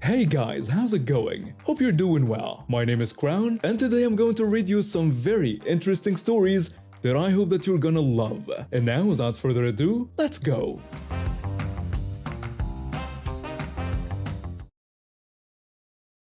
Hey guys, how's it going? Hope you're doing well. My name is Crown, and today I'm going to read you some very interesting stories that I hope that you're gonna love. And now, without further ado, let's go!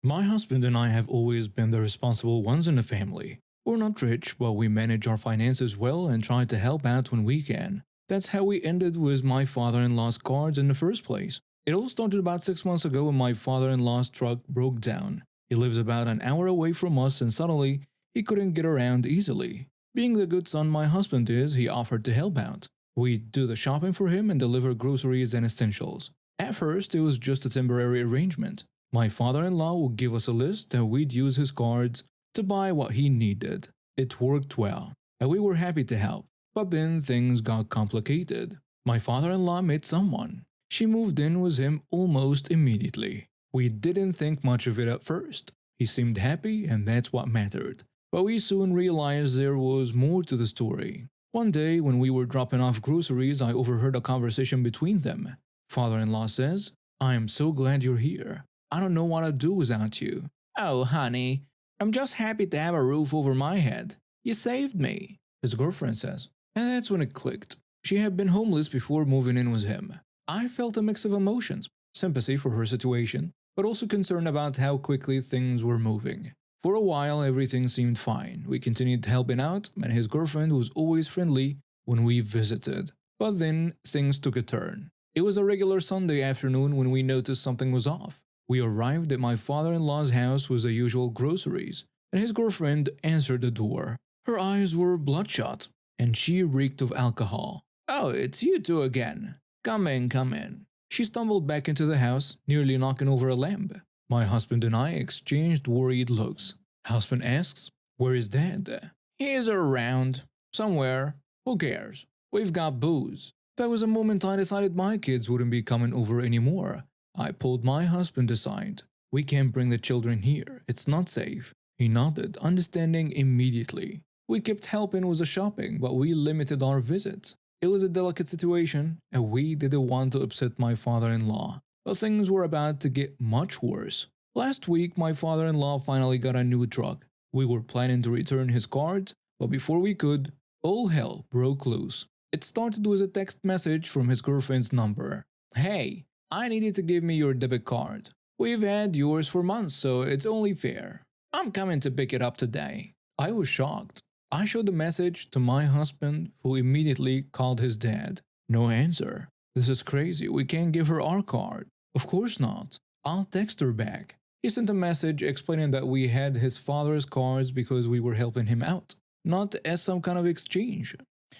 My husband and I have always been the responsible ones in the family. We're not rich, but we manage our finances well and try to help out when we can. That's how we ended with my father-in-law's cards in the first place. It all started about 6 months ago when my father-in-law's truck broke down. He lives about an hour away from us and suddenly, he couldn't get around easily. Being the good son my husband is, he offered to help out. We'd do the shopping for him and deliver groceries and essentials. At first, it was just a temporary arrangement. My father-in-law would give us a list and we'd use his cards to buy what he needed. It worked well, and we were happy to help. But then things got complicated. My father-in-law met someone. She moved in with him almost immediately. We didn't think much of it at first. He seemed happy and that's what mattered. But we soon realized there was more to the story. One day when we were dropping off groceries, I overheard a conversation between them. Father-in-law says, "I am so glad you're here. I don't know what I'd do without you." "Oh, honey, I'm just happy to have a roof over my head. You saved me," his girlfriend says. And that's when it clicked. She had been homeless before moving in with him. I felt a mix of emotions, sympathy for her situation, but also concern about how quickly things were moving. For a while, everything seemed fine. We continued helping out, and his girlfriend was always friendly when we visited. But then, things took a turn. It was a regular Sunday afternoon when we noticed something was off. We arrived at my father-in-law's house with the usual groceries, and his girlfriend answered the door. Her eyes were bloodshot, and she reeked of alcohol. "Oh, it's you two again. Come in, come in." She stumbled back into the house, nearly knocking over a lamp. My husband and I exchanged worried looks. Husband asks, "Where is Dad?" "He's around. Somewhere. Who cares? We've got booze." That was a moment I decided my kids wouldn't be coming over anymore. I pulled my husband aside. "We can't bring the children here. It's not safe." He nodded, understanding immediately. We kept helping with the shopping, but we limited our visits. It was a delicate situation, and we didn't want to upset my father-in-law. But things were about to get much worse. Last week, my father-in-law finally got a new truck. We were planning to return his cards, but before we could, all hell broke loose. It started with a text message from his girlfriend's number. "Hey, I need you to give me your debit card. We've had yours for months, so it's only fair. I'm coming to pick it up today." I was shocked. I showed the message to my husband, who immediately called his dad. No answer. "This is crazy. We can't give her our card." "Of course not. I'll text her back." He sent a message explaining that we had his father's cards because we were helping him out, not as some kind of exchange.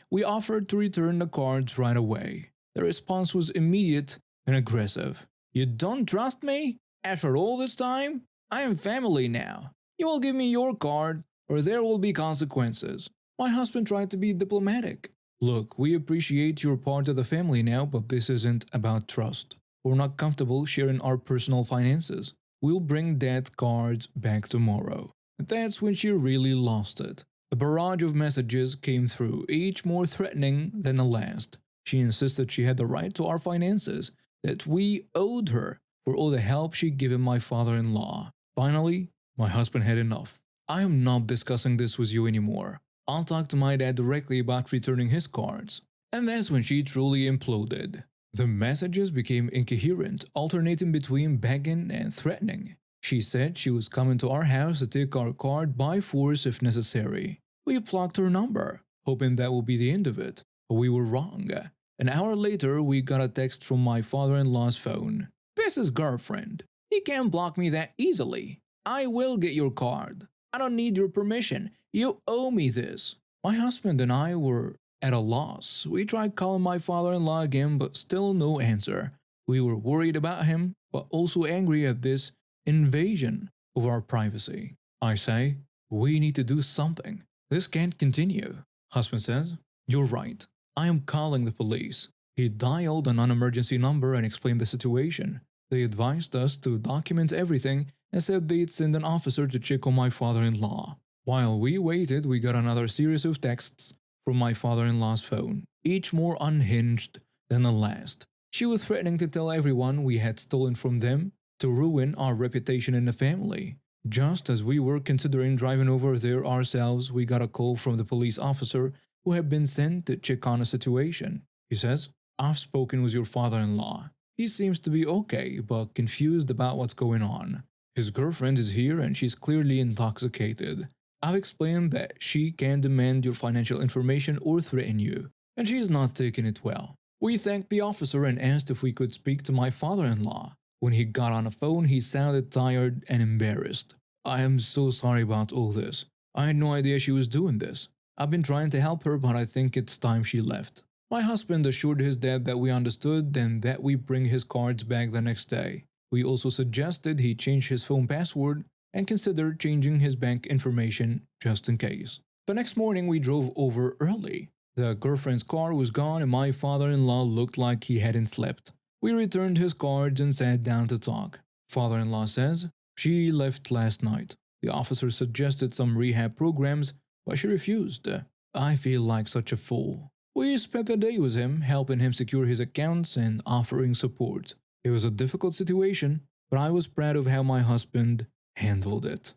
We offered to return the cards right away. The response was immediate and aggressive. "You don't trust me? After all this time? I am family now. You will give me your card, or there will be consequences." My husband tried to be diplomatic. "Look, we appreciate you're part of the family now, but this isn't about trust. We're not comfortable sharing our personal finances. We'll bring Dad's cards back tomorrow." That's when she really lost it. A barrage of messages came through, each more threatening than the last. She insisted she had the right to our finances, that we owed her for all the help she'd given my father-in-law. Finally, my husband had enough. "I am not discussing this with you anymore. I'll talk to my dad directly about returning his cards." And that's when she truly imploded. The messages became incoherent, alternating between begging and threatening. She said she was coming to our house to take our card by force if necessary. We blocked her number, hoping that would be the end of it, but we were wrong. An hour later, we got a text from my father-in-law's phone. "This is girlfriend. He can't block me that easily. I will get your card. I don't need your permission. You owe me this." My husband and I were at a loss. We tried calling my father-in-law again, but still no answer. We were worried about him, but also angry at this invasion of our privacy. I say, "We need to do something. This can't continue." Husband says, "You're right. I am calling the police." He dialed a non-emergency number and explained the situation. They advised us to document everything and said they'd send an officer to check on my father-in-law. While we waited, we got another series of texts from my father-in-law's phone, each more unhinged than the last. She was threatening to tell everyone we had stolen from them to ruin our reputation in the family. Just as we were considering driving over there ourselves, we got a call from the police officer who had been sent to check on the situation. He says, I've spoken with your father in law. He seems to be okay, but confused about what's going on. His girlfriend is here and she's clearly intoxicated. I've explained that she can demand your financial information or threaten you, and she's not taking it well. We thanked the officer and asked if we could speak to my father in law. When he got on the phone, he sounded tired and embarrassed. I am so sorry about all this. I had no idea she was doing this. I've been trying to help her, but I think it's time she left. My husband assured his dad that we understood and that we bring his cards back the next day. We also suggested he change his phone password and consider changing his bank information just in case. The next morning we drove over early. The girlfriend's car was gone and my father-in-law looked like he hadn't slept. We returned his cards and sat down to talk. Father-in-law says, she left last night. The officer suggested some rehab programs, but she refused. I feel like such a fool. We spent the day with him, helping him secure his accounts and offering support. It was a difficult situation, but I was proud of how my husband handled it.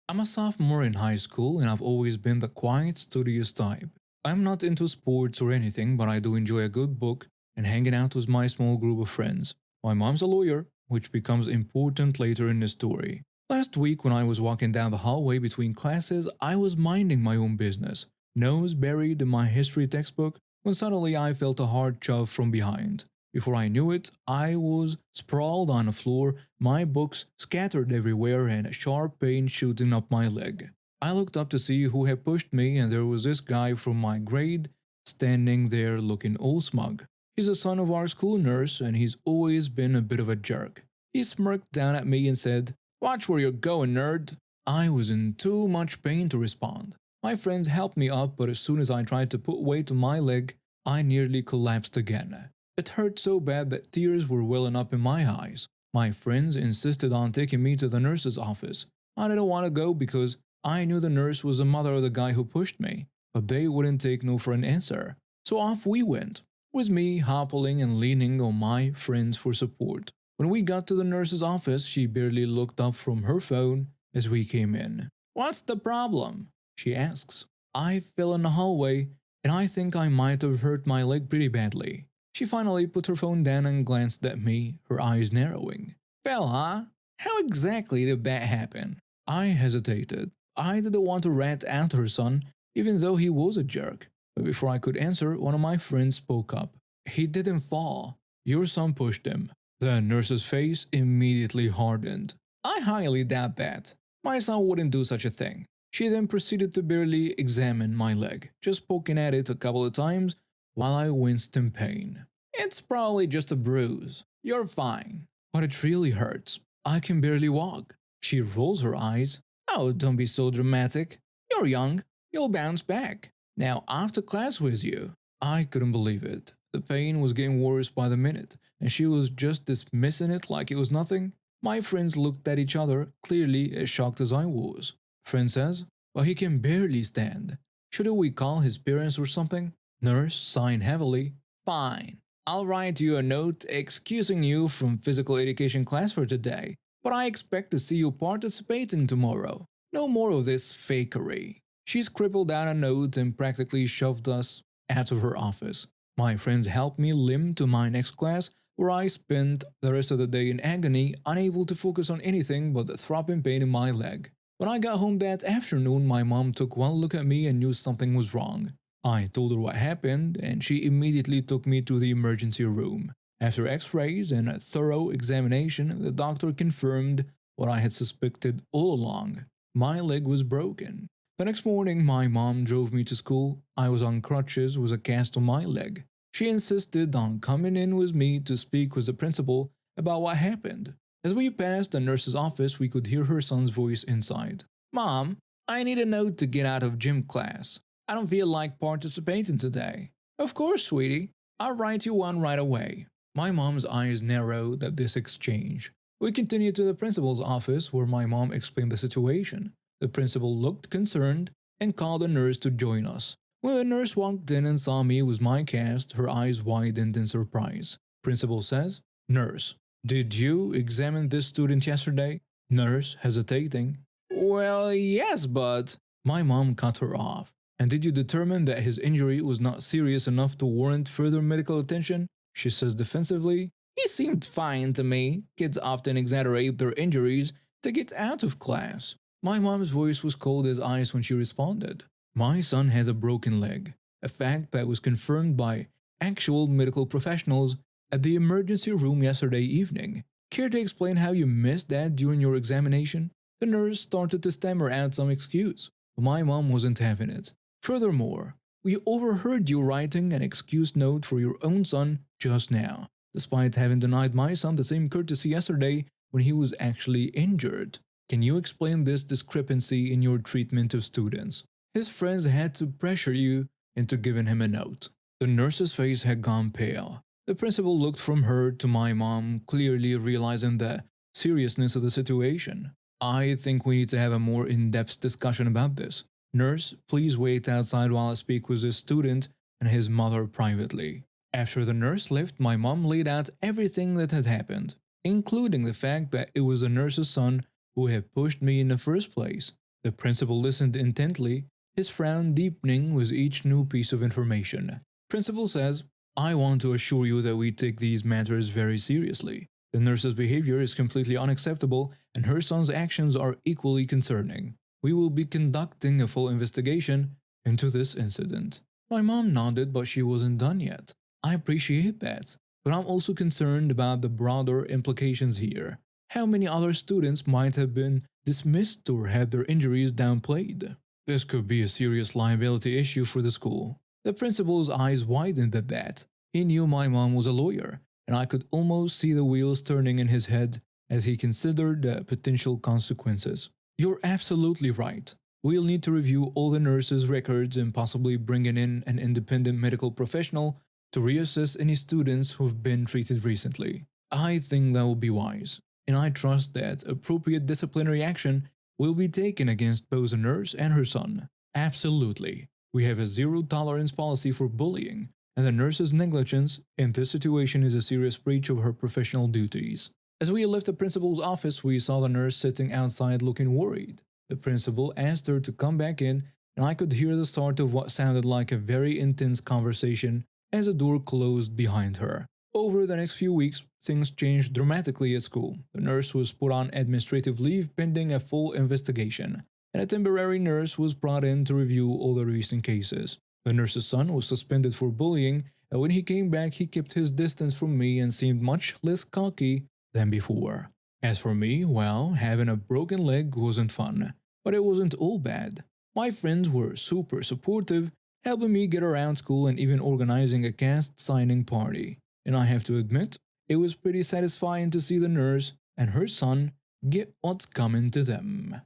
I'm a sophomore in high school and I've always been the quiet, studious type. I'm not into sports or anything, but I do enjoy a good book and hanging out with my small group of friends. My mom's a lawyer, which becomes important later in the story. Last week, when I was walking down the hallway between classes, I was minding my own business, nose buried in my history textbook, when suddenly I felt a hard shove from behind. Before I knew it, I was sprawled on the floor, my books scattered everywhere, and a sharp pain shooting up my leg. I looked up to see who had pushed me, and there was this guy from my grade standing there looking all smug. He's the son of our school nurse, and he's always been a bit of a jerk. He smirked down at me and said, "Watch where you're going, nerd." I was in too much pain to respond. My friends helped me up, but as soon as I tried to put weight on my leg, I nearly collapsed again. It hurt so bad that tears were welling up in my eyes. My friends insisted on taking me to the nurse's office. I didn't want to go because I knew the nurse was the mother of the guy who pushed me, but they wouldn't take no for an answer. So off we went, with me hobbling and leaning on my friends for support. When we got to the nurse's office, she barely looked up from her phone as we came in. "What's the problem?" she asks. I fell in the hallway, and I think I might have hurt my leg pretty badly. She finally put her phone down and glanced at me, her eyes narrowing. "Fell, huh? How exactly did that happen?" I hesitated. I didn't want to rat out her son, even though he was a jerk. But before I could answer, one of my friends spoke up. "He didn't fall. Your son pushed him." The nurse's face immediately hardened. "I highly doubt that. My son wouldn't do such a thing." She then proceeded to barely examine my leg, just poking at it a couple of times while I winced in pain. "It's probably just a bruise. You're fine." "But it really hurts. I can barely walk." She rolls her eyes. "Oh, don't be so dramatic. You're young. You'll bounce back. Now off to class with you." I couldn't believe it. The pain was getting worse by the minute, and she was just dismissing it like it was nothing. My friends looked at each other, clearly as shocked as I was. Friend says, "Well, he can barely stand. Shouldn't we call his parents or something?" Nurse sighing heavily. "Fine. I'll write you a note excusing you from physical education class for today, but I expect to see you participating tomorrow. No more of this fakery." She scribbled out a note and practically shoved us out of her office. My friends helped me limp to my next class, where I spent the rest of the day in agony, unable to focus on anything but the throbbing pain in my leg. When I got home that afternoon, my mom took one look at me and knew something was wrong. I told her what happened, and she immediately took me to the emergency room. After x-rays and a thorough examination, the doctor confirmed what I had suspected all along. My leg was broken. The next morning, my mom drove me to school. I was on crutches with a cast on my leg. She insisted on coming in with me to speak with the principal about what happened. As we passed the nurse's office, we could hear her son's voice inside. "Mom, I need a note to get out of gym class. I don't feel like participating today." "Of course, sweetie. I'll write you one right away." My mom's eyes narrowed at this exchange. We continued to the principal's office, where my mom explained the situation. The principal looked concerned and called a nurse to join us. When the nurse walked in and saw me with my cast, her eyes widened in surprise. principal says. Nurse: did you examine this student yesterday? Nurse, hesitating. Well, yes, but. My mom cut her off. And did you determine that his injury was not serious enough to warrant further medical attention? She says defensively. He seemed fine to me. Kids often exaggerate their injuries to get out of class. My mom's voice was cold as ice when she responded. My son has a broken leg, a fact that was confirmed by actual medical professionals at the emergency room yesterday evening. Care to explain how you missed that during your examination? The nurse started to stammer out some excuse, but my mom wasn't having it. Furthermore, we overheard you writing an excuse note for your own son just now, despite having denied my son the same courtesy yesterday when he was actually injured. Can you explain this discrepancy in your treatment of students? His friends had to pressure you into giving him a note. The nurse's face had gone pale. The principal looked from her to my mom, clearly realizing the seriousness of the situation. I think we need to have a more in-depth discussion about this. Nurse, please wait outside while I speak with this student and his mother privately. After the nurse left, my mom laid out everything that had happened, including the fact that it was the nurse's son who had pushed me in the first place. The principal listened intently, his frown deepening with each new piece of information. Principal says, I want to assure you that we take these matters very seriously. The nurse's behavior is completely unacceptable and her son's actions are equally concerning. We will be conducting a full investigation into this incident. My mom nodded, but she wasn't done yet. I appreciate that, but I'm also concerned about the broader implications here. How many other students might have been dismissed or had their injuries downplayed? This could be a serious liability issue for the school. The principal's eyes widened at that. He knew my mom was a lawyer, and I could almost see the wheels turning in his head as he considered the potential consequences. You're absolutely right. We'll need to review all the nurses' records and possibly bring in an independent medical professional to reassess any students who've been treated recently. I think that will be wise, and I trust that appropriate disciplinary action will be taken against both the nurse and her son. Absolutely. We have a zero-tolerance policy for bullying, and the nurse's negligence in this situation is a serious breach of her professional duties. As we left the principal's office, we saw the nurse sitting outside looking worried. The principal asked her to come back in, and I could hear the start of what sounded like a very intense conversation as the door closed behind her. Over the next few weeks, things changed dramatically at school. The nurse was put on administrative leave pending a full investigation, and a temporary nurse was brought in to review all the recent cases. The nurse's son was suspended for bullying, and when he came back he kept his distance from me and seemed much less cocky than before. As for me, well, having a broken leg wasn't fun, but it wasn't all bad. My friends were super supportive, helping me get around school and even organizing a cast signing party. And I have to admit, it was pretty satisfying to see the nurse and her son get what's coming to them.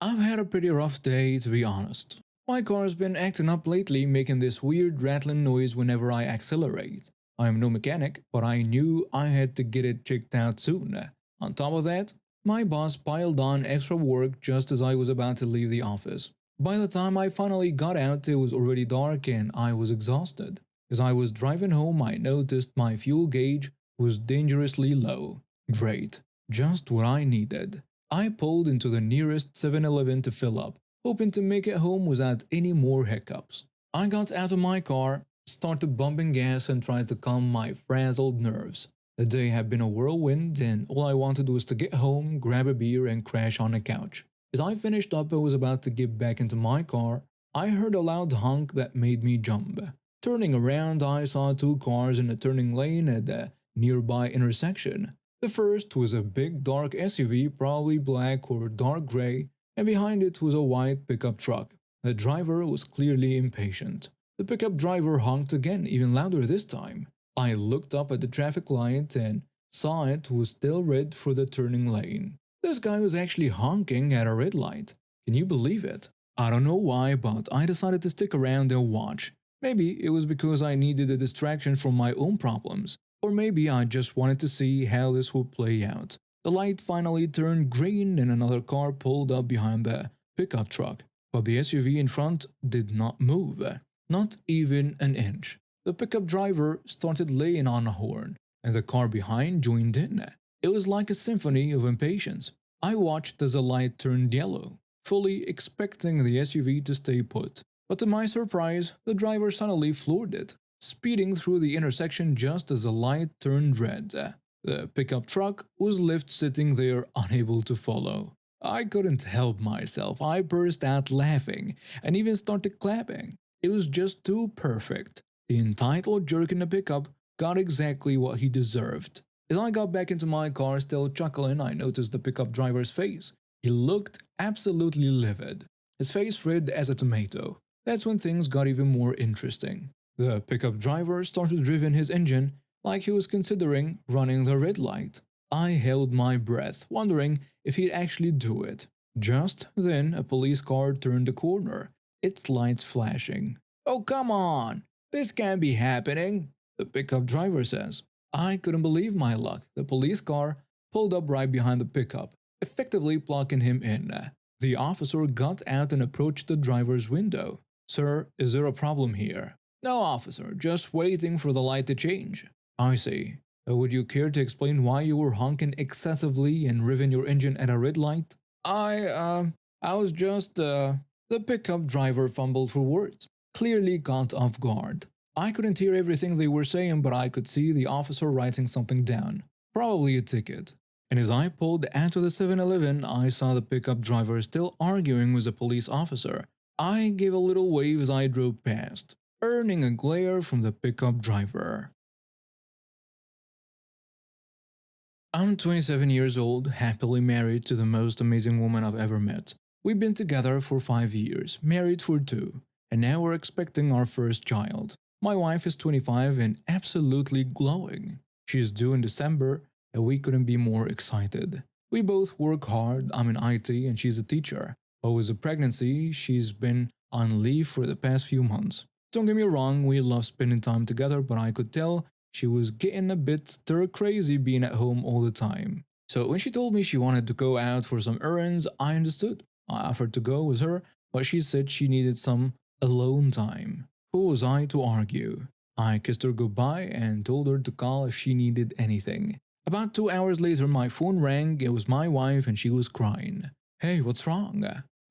I've had a pretty rough day, to be honest. My car's been acting up lately, making this weird rattling noise whenever I accelerate. I am no mechanic, but I knew I had to get it checked out soon. On top of that, my boss piled on extra work just as I was about to leave the office. By the time I finally got out, it was already dark and I was exhausted. As I was driving home, I noticed my fuel gauge was dangerously low. Great, just what I needed. I pulled into the nearest 7-Eleven to fill up, hoping to make it home without any more hiccups. I got out of my car, started bumping gas and tried to calm my frazzled nerves. The day had been a whirlwind and all I wanted was to get home, grab a beer and crash on a couch. As I finished up and was about to get back into my car, I heard a loud honk that made me jump. Turning around, I saw two cars in a turning lane at a nearby intersection. The first was a big dark SUV, probably black or dark gray, and behind it was a white pickup truck. The driver was clearly impatient. The pickup driver honked again, even louder this time. I looked up at the traffic light and saw it was still red for the turning lane. This guy was actually honking at a red light. Can you believe it? I don't know why, but I decided to stick around and watch. Maybe it was because I needed a distraction from my own problems. Or maybe I just wanted to see how this would play out. The light finally turned green and another car pulled up behind the pickup truck, but the SUV in front did not move. Not even an inch. The pickup driver started laying on a horn, and the car behind joined in. It was like a symphony of impatience. I watched as the light turned yellow, fully expecting the SUV to stay put. But to my surprise, the driver suddenly floored it, speeding through the intersection just as the light turned red. The pickup truck was left sitting there unable to follow. I couldn't help myself. I burst out laughing and even started clapping. It was just too perfect. The entitled jerk in the pickup got exactly what he deserved. As I got back into my car still chuckling, I noticed the pickup driver's face. He looked absolutely livid, his face red as a tomato. That's when things got even more interesting. The pickup driver started revving his engine like he was considering running the red light. I held my breath, wondering if he'd actually do it. Just then, a police car turned the corner, its lights flashing. "Oh, come on! This can't be happening," the pickup driver says. I couldn't believe my luck. The police car pulled up right behind the pickup, effectively blocking him in. The officer got out and approached the driver's window. "Sir, is there a problem here?" "No, officer, just waiting for the light to change." "I see. Would you care to explain why you were honking excessively and revving your engine at a red light?" I was just, The pickup driver fumbled for words, clearly caught off guard. I couldn't hear everything they were saying, but I could see the officer writing something down, probably a ticket. And as I pulled out of the 7-Eleven, I saw the pickup driver still arguing with a police officer. I gave a little wave as I drove past, earning a glare from the pickup driver. I'm 27 years old, happily married to the most amazing woman I've ever met. We've been together for 5 years, married for 2, and now we're expecting our first child. My wife is 25 and absolutely glowing. She's due in December, and we couldn't be more excited. We both work hard. I'm in IT and she's a teacher. But with the pregnancy, she's been on leave for the past few months. Don't get me wrong, we love spending time together, but I could tell she was getting a bit stir crazy being at home all the time. So when she told me she wanted to go out for some errands, I understood. I offered to go with her, but she said she needed some alone time. Who was I to argue? I kissed her goodbye and told her to call if she needed anything. About 2 hours later, my phone rang. It was my wife and she was crying. "Hey, what's wrong?"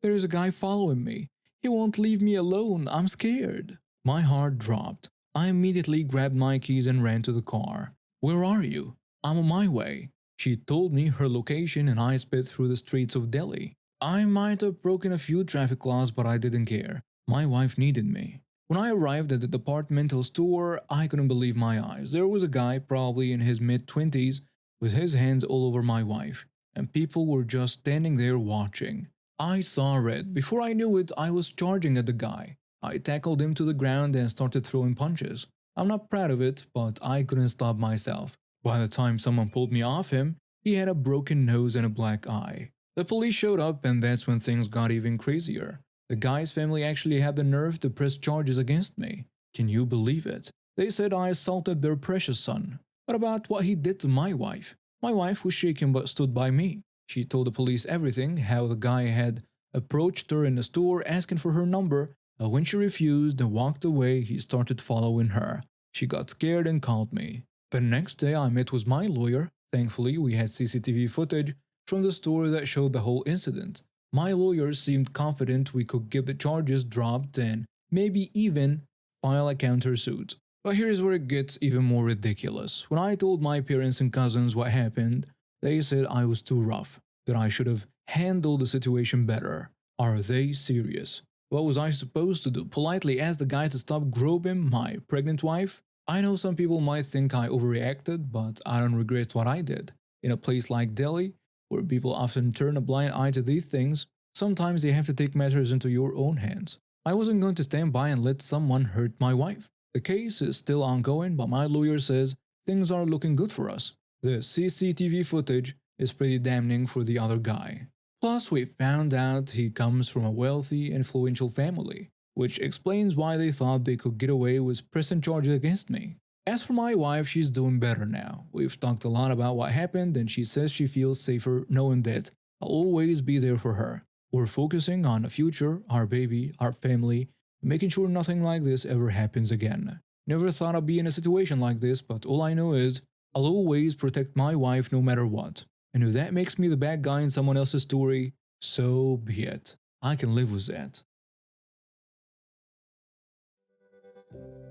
"There's a guy following me. He won't leave me alone. I'm scared." My heart dropped. I immediately grabbed my keys and ran to the car. "Where are you?" "I'm on my way." She told me her location and I sped through the streets of Delhi. I might have broken a few traffic laws, but I didn't care. My wife needed me. When I arrived at the departmental store, I couldn't believe my eyes. There was a guy, probably in his mid-20s, with his hands all over my wife, and people were just standing there watching. I saw red. Before I knew it, I was charging at the guy. I tackled him to the ground and started throwing punches. I'm not proud of it, but I couldn't stop myself. By the time someone pulled me off him, he had a broken nose and a black eye. The police showed up, and that's when things got even crazier. The guy's family actually had the nerve to press charges against me. Can you believe it? They said I assaulted their precious son. What about what he did to my wife? My wife was shaken but stood by me. She told the police everything, how the guy had approached her in the store asking for her number, and when she refused and walked away, he started following her. She got scared and called me. The next day I met with my lawyer. Thankfully, we had CCTV footage from the store that showed the whole incident. My lawyer seemed confident we could get the charges dropped and maybe even file a countersuit. But here's where it gets even more ridiculous. When I told my parents and cousins what happened, they said I was too rough, that I should have handled the situation better. Are they serious? What was I supposed to do? Politely ask the guy to stop groping my pregnant wife? I know some people might think I overreacted, but I don't regret what I did. In a place like Delhi, where people often turn a blind eye to these things, sometimes you have to take matters into your own hands. I wasn't going to stand by and let someone hurt my wife. The case is still ongoing, but my lawyer says things are looking good for us. The CCTV footage is pretty damning for the other guy. Plus, we found out he comes from a wealthy, influential family, which explains why they thought they could get away with pressing charges against me. As for my wife, she's doing better now. We've talked a lot about what happened, and she says she feels safer knowing that I'll always be there for her. We're focusing on the future, our baby, our family, making sure nothing like this ever happens again. Never thought I'd be in a situation like this, but all I know is I'll always protect my wife no matter what. And if that makes me the bad guy in someone else's story, so be it. I can live with that.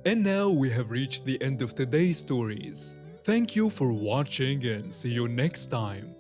And now we have reached the end of today's stories. Thank you for watching and see you next time.